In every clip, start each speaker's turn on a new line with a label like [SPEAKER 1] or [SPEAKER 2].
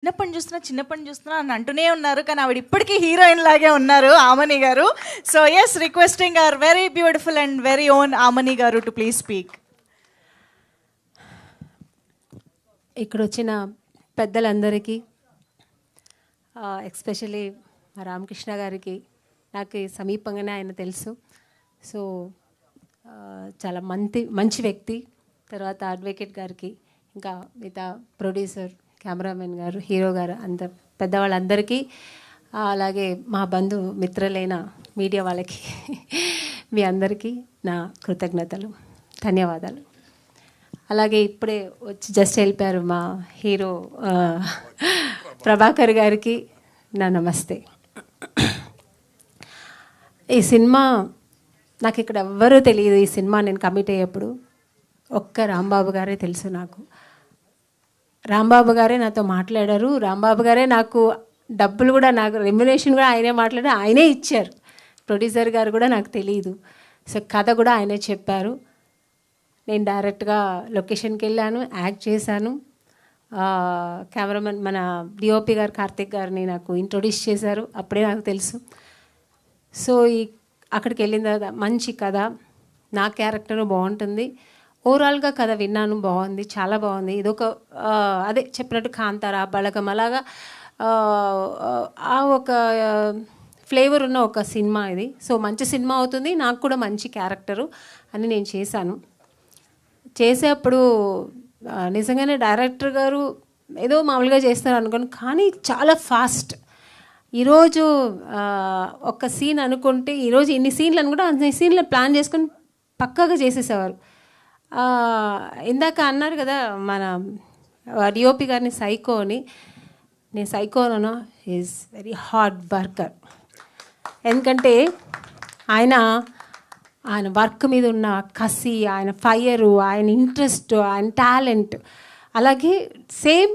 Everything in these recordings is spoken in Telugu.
[SPEAKER 1] చిన్నప్పటి చూస్తున్నా అని అంటూనే ఉన్నారు. కానీ ఆవిడ ఇప్పటికీ హీరోయిన్ లాగే ఉన్నారు, ఆమని గారు. So yes, requesting our very beautiful and very own Amani గారు టు ప్లీజ్ స్పీక్.
[SPEAKER 2] ఇక్కడ వచ్చిన పెద్దలందరికీ, ఎస్పెషలీ రామకృష్ణ గారికి, నాకు సమీపంగానే ఆయన తెలుసు. సో చాలా మంచి వ్యక్తి. తర్వాత అడ్వకేట్ గారికి, ఇంకా మిగతా ప్రొడ్యూసర్, కెమెరామెన్ గారు, హీరో గారు, అంత పెద్దవాళ్ళందరికీ, అలాగే మా బంధు మిత్రులైన మీడియా వాళ్ళకి మీ అందరికీ నా కృతజ్ఞతలు, ధన్యవాదాలు. అలాగే ఇప్పుడే వచ్చి జస్ట్ వెళ్ళిపోయారు మా హీరో ప్రభాకర్ గారికి నా నమస్తే. ఈ సినిమా నాకు ఇక్కడ ఎవ్వరూ తెలియదు. ఈ సినిమా నేను కమిట్ అయ్యేప్పుడు ఒక్క రాంబాబు గారే తెలుసు నాకు. రాంబాబు గారే నాతో మాట్లాడారు. రాంబాబు గారే నాకు డబ్బులు కూడా, నాకు రెమ్యునేషన్ కూడా ఆయనే మాట్లాడారు, ఆయనే ఇచ్చారు. ప్రొడ్యూసర్ గారు కూడా నాకు తెలియదు. సో కథ కూడా ఆయనే చెప్పారు. నేను డైరెక్ట్గా లొకేషన్కి వెళ్ళాను, యాక్ట్ చేశాను. కెమెరామెన్ మన డిఓపి గారు కార్తిక్ గారిని నాకు ఇంట్రొడ్యూస్ చేశారు, అప్పుడే నాకు తెలుసు. సో అక్కడికి వెళ్ళిన తర్వాత మంచి కథ, నా క్యారెక్టరు బాగుంటుంది. ఓవరాల్గా కథ విన్నాను, బాగుంది, చాలా బాగుంది. ఇదొక అదే చెప్పినట్టు కాంతారా, బలగం, అలాగా ఆ ఒక ఫ్లేవర్ ఉన్న ఒక సినిమా ఇది. సో మంచి సినిమా అవుతుంది, నాకు కూడా మంచి క్యారెక్టరు అని నేను చేసేప్పుడు నిజంగానే డైరెక్టర్ గారు ఏదో మామూలుగా చేస్తారు అనుకోను, కానీ చాలా ఫాస్ట్. ఈరోజు ఒక సీన్ అనుకుంటే ఈరోజు ఇన్ని సీన్లు అనుకుంటే అన్ని సీన్లు ప్లాన్ చేసుకొని పక్కాగా చేసేసేవారు. ఇందాక అన్నారు కదా మన డిఓపి గారిని సైకో అని. నేను సైకోను, ఈజ్ వెరీ హార్డ్ వర్కర్. ఎందుకంటే ఆయన వర్క్ మీద ఉన్న కసి, ఆయన ఫైరు, ఆయన ఇంట్రెస్ట్, ఆయన టాలెంట్, అలాగే సేమ్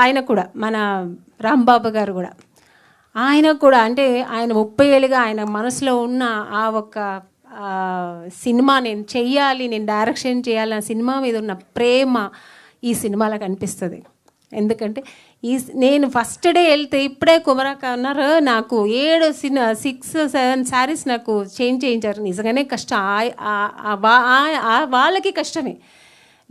[SPEAKER 2] ఆయన కూడా మన రాంబాబు గారు కూడా, ఆయన కూడా అంటే ఆయన 30 ఏళ్ళుగా ఆయన మనసులో ఉన్న ఆ ఒక సినిమా నేను చెయ్యాలి, నేను డైరెక్షన్ చేయాలి, ఆ సినిమా మీద ఉన్న ప్రేమ ఈ సినిమాలో కనిపిస్తుంది. ఎందుకంటే నేను ఫస్ట్ డే వెళ్తే ఇప్పుడే కుమరాక అన్నారు, నాకు 6-7 శారీస్ నాకు చేంజ్ చేయించారు. నిజంగానే కష్టం, వాళ్ళకి కష్టమే,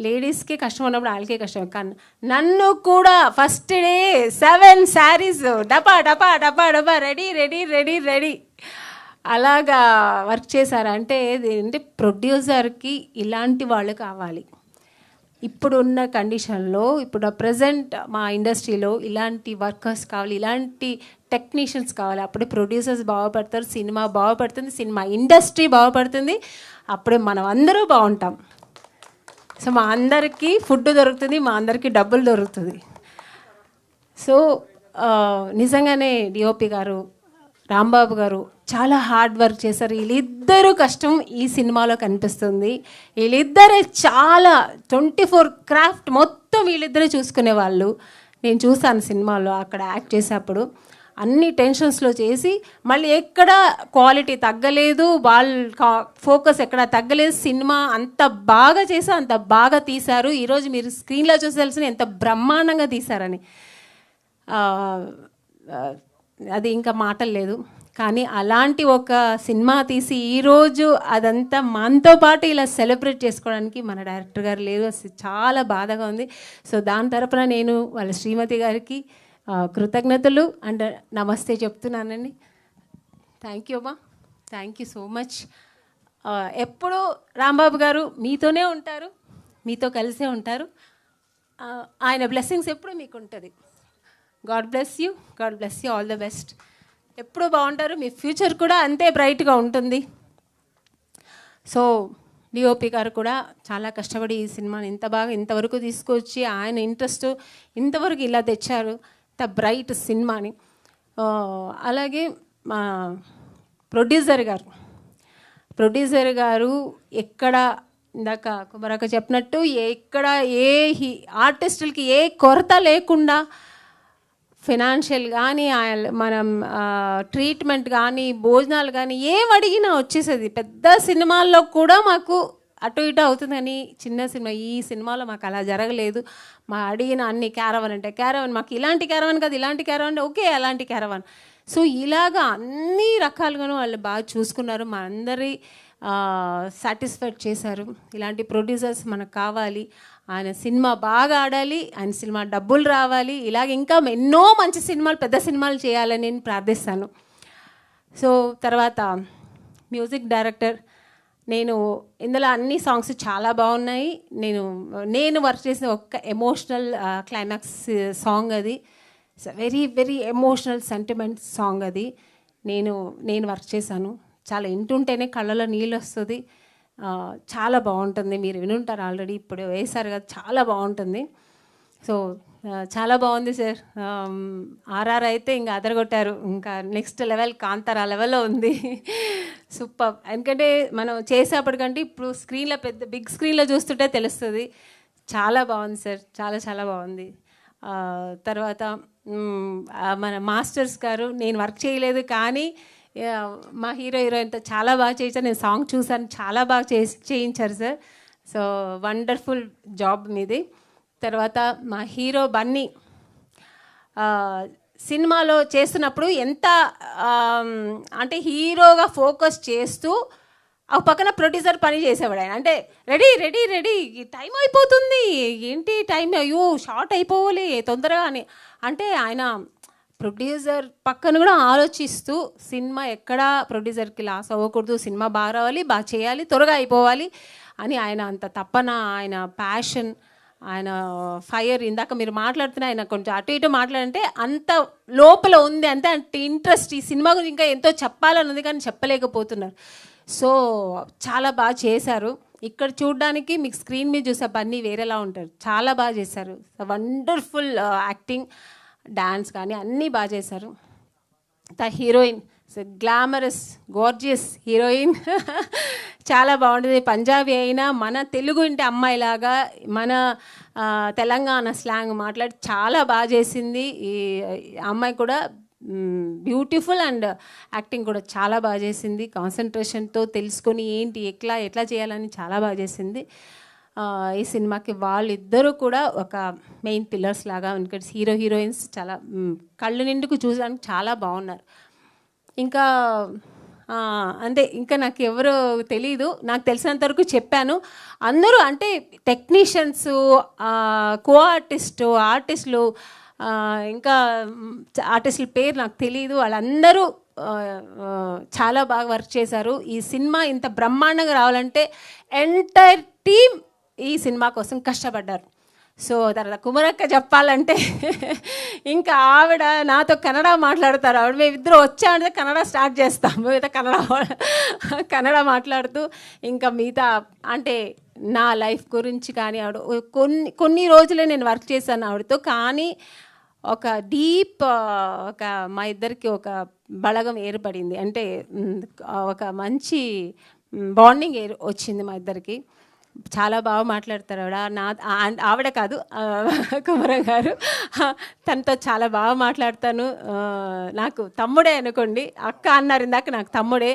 [SPEAKER 2] లేడీస్కి కష్టం ఉన్నప్పుడు వాళ్ళకే కష్టం. కానీ నన్ను కూడా ఫస్ట్ డే 7 శారీస్ డబా డబా డబా డబా రెడీ రెడీ రెడీ రెడీ అలాగా వర్క్ చేశారు. అంటే ప్రొడ్యూసర్కి ఇలాంటి వాళ్ళు కావాలి. ఇప్పుడున్న కండిషన్లో, ఇప్పుడు ప్రజెంట్ మా ఇండస్ట్రీలో ఇలాంటి వర్కర్స్ కావాలి, ఇలాంటి టెక్నీషియన్స్ కావాలి. అప్పుడే ప్రొడ్యూసర్స్ బాగుపడతారు, సినిమా బాగుపడుతుంది, సినిమా ఇండస్ట్రీ బాగుపడుతుంది, అప్పుడే మనం అందరూ బాగుంటాం. సో మా అందరికీ ఫుడ్ దొరుకుతుంది, మా అందరికీ డబ్బులు దొరుకుతుంది. సో నిజంగానే డిఓపి గారు, రాంబాబు గారు చాలా హార్డ్ వర్క్ చేశారు. వీళ్ళిద్దరూ కష్టం ఈ సినిమాలో కనిపిస్తుంది. వీళ్ళిద్దరే చాలా 24 క్రాఫ్ట్ మొత్తం వీళ్ళిద్దరే చూసుకునే వాళ్ళు. నేను చూసాను సినిమాలో, అక్కడ యాక్ట్ చేసేప్పుడు అన్ని టెన్షన్స్లో చేసి మళ్ళీ ఎక్కడ క్వాలిటీ తగ్గలేదు, వాళ్ళ ఫోకస్ ఎక్కడ తగ్గలేదు. సినిమా అంత బాగా చేసి అంత బాగా తీశారు. ఈరోజు మీరు స్క్రీన్లో చూసి తెలిసిన ఎంత బ్రహ్మాండంగా తీశారని, అది ఇంకా మాటలు లేదు. కానీ అలాంటి ఒక సినిమా తీసి ఈరోజు అదంతా మనతో పాటు ఇలా సెలబ్రేట్ చేసుకోవడానికి మన డైరెక్టర్ గారు లేరు. చాలా బాధగా ఉంది. సో దాని తరపున నేను వాళ్ళ శ్రీమతి గారికి కృతజ్ఞతలు అండ్ నమస్తే చెప్తున్నానండి. థ్యాంక్ యూ అమ్మా, థ్యాంక్ యూ సో మచ్. ఎప్పుడూ రాంబాబు గారు మీతోనే ఉంటారు, మీతో కలిసే ఉంటారు. ఆయన బ్లెస్సింగ్స్ ఎప్పుడు మీకు ఉంటుంది. God bless you, God bless you, all the best. ఎప్పుడూ బాగుంటారు, మీ ఫ్యూచర్ కూడా అంతే బ్రైట్గా ఉంటుంది. సో డిఓపి గారు కూడా చాలా కష్టపడి ఈ సినిమాని ఇంతవరకు తీసుకొచ్చి ఆయన ఇంట్రెస్ట్ ఇంతవరకు ఇలా తెచ్చారు, ఇంత బ్రైట్ సినిమాని. అలాగే మా ప్రొడ్యూసర్ గారు ఎక్కడ ఇందాక కుమరాక చెప్పినట్టు ఎక్కడ ఏ ఆర్టిస్టులకి ఏ కొరత లేకుండా ఫైనాన్షియల్ కానీ, మనం ట్రీట్మెంట్ కానీ, భోజనాలు కానీ ఏం అడిగినా వచ్చేసేది. పెద్ద సినిమాల్లో కూడా మాకు అటు ఇటు అవుతుంది కానీ చిన్న సినిమా. ఈ సినిమాలో మాకు అలా జరగలేదు. మా అడిగిన అన్ని క్యారవన్ అంటే క్యారవన్, మాకు ఇలాంటి క్యారవన్ కాదు, ఇలాంటి క్యారవన్ అంటే ఓకే అలాంటి క్యారవన్. సో ఇలాగా అన్ని రకాలుగాను వాళ్ళు బాగా చూసుకున్నారు, మా అందరి సాటిస్ఫైడ్ చేశారు. ఇలాంటి ప్రొడ్యూసర్స్ మనకు కావాలి, ఆయన సినిమా బాగా ఆడాలి, ఆయన సినిమా డబ్బులు రావాలి, ఇలాగ ఇంకా ఎన్నో మంచి సినిమాలు, పెద్ద సినిమాలు చేయాలని నేను ప్రార్థిస్తాను. సో తర్వాత మ్యూజిక్ డైరెక్టర్, నేను ఇందులో అన్ని సాంగ్స్ చాలా బాగున్నాయి. నేను వర్క్ చేసిన ఒక్క ఎమోషనల్ క్లైమాక్స్ సాంగ్ అది, very very emotional sentiment song అది నేను వర్క్ చేశాను. చాలా వింటుంటేనే కళ్ళలో నీళ్ళు వస్తుంది, చాలా బాగుంటుంది. మీరు వినుంటారు ఆల్రెడీ, ఇప్పుడు వేశారు కదా, చాలా బాగుంటుంది. సో చాలా బాగుంది సార్. ఆర్ఆర్ అయితే ఇంకా అదరగొట్టారు, ఇంకా నెక్స్ట్ లెవెల్ కాంతారా లెవెల్లో ఉంది. సూపర్. ఎందుకంటే మనం చేసేప్పటికంటే ఇప్పుడు స్క్రీన్లో పెద్ద బిగ్ స్క్రీన్లో చూస్తుంటే తెలుస్తుంది. చాలా బాగుంది సార్, చాలా చాలా బాగుంది. తర్వాత మన మాస్టర్స్ గారు, నేను వర్క్ చేయలేదు కానీ మా హీరోయిన్తో చాలా బాగా చేయించారు. నేను సాంగ్ చూసాను, చాలా బాగా చేయించారు సార్. సో వండర్ఫుల్ జాబ్ మీది. తర్వాత మా హీరో బన్నీ సినిమాలో చేస్తున్నప్పుడు ఎంత అంటే హీరోగా ఫోకస్ చేస్తూ ఒక పక్కన ప్రొడ్యూసర్ పని చేసేవాడు. ఆయన అంటే రెడీ రెడీ రెడీ, టైం అయిపోతుంది, ఏంటి టైం, అయ్యో షార్ట్ అయిపోవాలి తొందరగా అని. అంటే ఆయన ప్రొడ్యూసర్ పక్కన కూడా ఆలోచిస్తూ సినిమా ఎక్కడా ప్రొడ్యూసర్కి లాస్ అవ్వకూడదు, సినిమా బాగా రావాలి, బాగా చేయాలి, త్వరగా అయిపోవాలి అని ఆయన అంత తపన, ఆయన ప్యాషన్, ఆయన ఫైర్. ఇందాక మీరు మాట్లాడుతున్న ఆయన కొంచెం అటు ఇటు మాట్లాడంటే అంత లోపల ఉంది, అంతే అంటే ఇంట్రెస్ట్. ఈ సినిమా గురించి ఇంకా ఎంతో చెప్పాలని ఉంది కానీ చెప్పలేకపోతున్నారు. సో చాలా బాగా చేశారు. ఇక్కడ చూడడానికి మీకు స్క్రీన్ మీద చూసే బన్నీ వేరేలా ఉంటారు, చాలా బాగా చేశారు. వండర్ఫుల్ యాక్టింగ్, డాన్స్ కానీ అన్నీ బాగా చేశారు. హీరోయిన్ గ్లామరస్ గోర్జియస్ హీరోయిన్, చాలా బాగుంటుంది. పంజాబీ అయినా మన తెలుగు ఇంటి అమ్మాయిలాగా మన తెలంగాణ స్లాంగ్ మాట్లాడి చాలా బాగా చేసింది. ఈ అమ్మాయి కూడా బ్యూటిఫుల్ అండ్ యాక్టింగ్ కూడా చాలా బాగా చేసింది. కాన్సన్ట్రేషన్తో తెలుసుకొని ఏంటి ఎట్లా చేయాలని చాలా బాగా చేసింది. ఈ సినిమాకి వాళ్ళిద్దరూ కూడా ఒక మెయిన్ పిల్లర్స్ లాగా, ఎందుకంటే హీరో హీరోయిన్స్ చాలా కళ్ళు నిండుకు చూడడానికి చాలా బాగున్నారు. ఇంకా అంటే ఇంకా నాకు ఎవరు తెలీదు, నాకు తెలిసినంత వరకు చెప్పాను. అందరూ అంటే టెక్నీషియన్స్, కో ఆర్టిస్టులు, ఇంకా ఆర్టిస్టుల పేరు నాకు తెలియదు, వాళ్ళందరూ చాలా బాగా వర్క్ చేశారు. ఈ సినిమా ఇంత బ్రహ్మాండంగా రావాలంటే ఎంటైర్ టీమ్ ఈ సినిమా కోసం కష్టపడ్డారు. సో తర్వాత కుమరక్క చెప్పాలంటే ఇంకా ఆవిడ నాతో కన్నడ మాట్లాడతారు. ఆవిడ మేమిద్దరు వచ్చామంటే కన్నడ స్టార్ట్ చేస్తాం, మిగతా కన్నడ మాట్లాడుతూ ఇంకా మిగతా అంటే నా లైఫ్ గురించి కానీ ఆవిడ కొన్ని రోజులే నేను వర్క్ చేశాను ఆవిడతో, కానీ ఒక డీప్ ఒక మా ఇద్దరికి ఒక బలగం ఏర్పడింది. అంటే ఒక మంచి బాండింగ్ వచ్చింది మా ఇద్దరికి. చాలా బాగా మాట్లాడతారు ఆవిడ కాదు కుమర గారు, తనతో చాలా బాగా మాట్లాడతాను. నాకు తమ్ముడే అనుకోండి, అక్క అన్నారు ఇందాక, నాకు తమ్ముడే.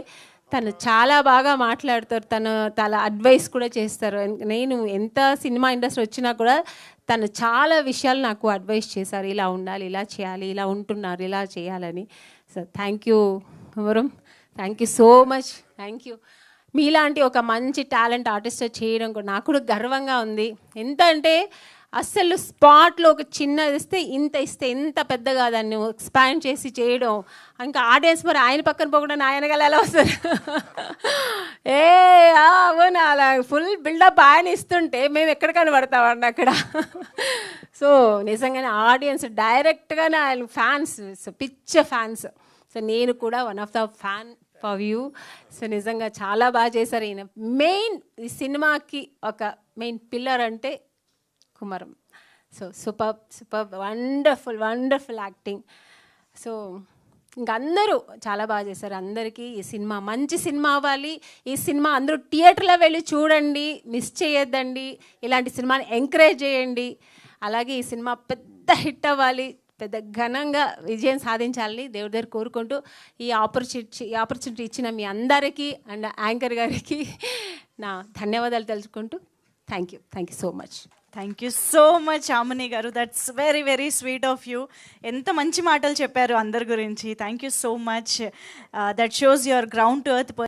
[SPEAKER 2] తను చాలా బాగా మాట్లాడతారు, తన అడ్వైస్ కూడా చేస్తారు. నేను ఎంత సినిమా ఇండస్ట్రీ వచ్చినా కూడా తను చాలా విషయాలు నాకు అడ్వైస్ చేశారు, ఇలా ఉండాలి, ఇలా చేయాలి, ఇలా ఉంటున్నారు, ఇలా చేయాలని. So thank you Komaram, thank you so much, thank you. మీలాంటి ఒక మంచి టాలెంట్ ఆర్టిస్ట్ చేయడం కూడా నాకు కూడా గర్వంగా ఉంది. ఎంత అంటే అస్సలు స్పాట్లో ఒక చిన్నది ఇస్తే ఎంత పెద్దగా దాన్ని ఎక్స్పాండ్ చేసి చేయడం, ఇంకా ఆడియన్స్ మరి ఆయన పక్కన పోకుండా ఆయనగా ఎలా వస్తారు అవును అలా ఫుల్ బిల్డప్ ఆయన ఇస్తుంటే మేము ఎక్కడ కనబడతామండి అక్కడ. సో నిజంగానే ఆడియన్స్ డైరెక్ట్గానే ఆయన ఫ్యాన్స్, సో పిచ్చ ఫ్యాన్స్. సో నేను కూడా one of the fan for you. So నిజంగా చాలా బాగా చేశారు. ఈయన మెయిన్ ఈ సినిమాకి ఒక మెయిన్ పిల్లర్ అంటే Komaram. So super wonderful acting. So ఇంక అందరూ చాలా బాగా చేశారు. అందరికీ ఈ సినిమా మంచి సినిమా అవ్వాలి. ఈ సినిమా అందరూ థియేటర్లో వెళ్ళి చూడండి, మిస్ చేయొద్దండి. ఇలాంటి సినిమాని ఎంకరేజ్ చేయండి. అలాగే ఈ సినిమా పెద్ద హిట్ అవ్వాలి, పెద్ద ఘనంగా విజయం సాధించాలని దేవుడి దగ్గర కోరుకుంటూ ఈ ఆపర్చునిటీ ఇచ్చిన మీ అందరికీ అండ్ యాంకర్ గారికి నా ధన్యవాదాలు తెలుసుకుంటూ thank you so much.
[SPEAKER 1] Thank you so much Amani గారు, that's very very sweet of you. ఎంత మంచి మాటలు చెప్పారు అందరి గురించి. Thank you so much. That shows your ground to earth